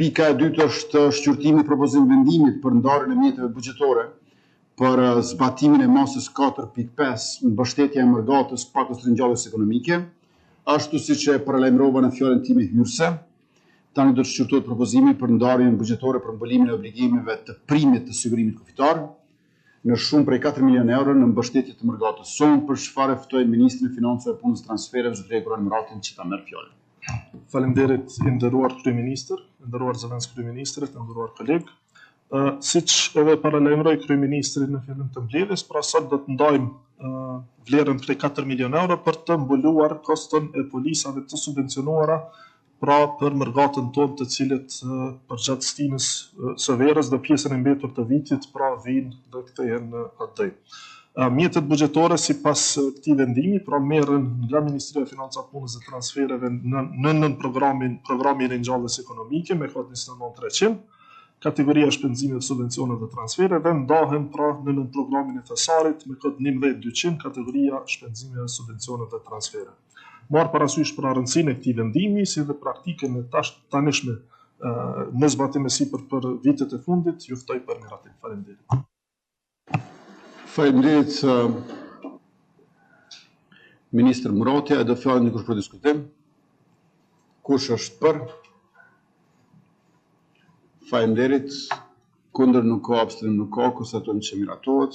Pika e dytë është shqyrtimi i propozimit vendimit për ndarjen e mjeteve buxhetore për zbatimin e masës 4.5 mbështetja e mërgatës pakës ringjalljes ekonomike, ashtu siç e paralajmërova në fjalën time hyrëse. Tani do të shqyrtohet propozimi për ndarjen buxhetore për mbëlimin e obligimeve të primit të sigurimit kufitar në shumë prej 4 milion euro në mbështetje të mërgatës sonë, për çfarë ftoj ministrin e financave, punës, transfereve, zotëria Goran Muratin që ta merr fjalën. Faleminderit i nderuar kryeministër, i nderuar zëvendës kryeministrit, i nderuar kolegë. Siç edhe paralajmëroi kryeministri në fillim të mbledhjes, pra sot do të ndajmë vlerën prej 4 milion euro për të mbuluar koston e polisave të subvencionuara, pra për mërgatën tonë, të cilët përgjatë stinës së verës dhe pjesën e mbetur të vitit, pra vinë dhe kthehen në AD. Mjetet buxhetore sipas këtij vendimi, pra merren nga Ministria e Financave, Punës dhe Transfereve në programin e ringjalljes ekonomike me kod 29300, kategoria shpenzime, subvencione dhe transfere, dhe ndahen pra në programin e thesarit me kod 11200, kategoria shpenzime, subvencione dhe transfere. Marr parasysh për rëndësinë e këtij vendimi, si dhe praktikën e tanishme në zbatim e sipër për vitet e fundit, ju ftoj për miratim. Faleminderit. Faleminderit Ministër Murati, a do fjalën dikush për diskutim? Kush është për? Faleminderit. Kundër nuk ka, abstenim nuk ka, konstatujem që miratohet.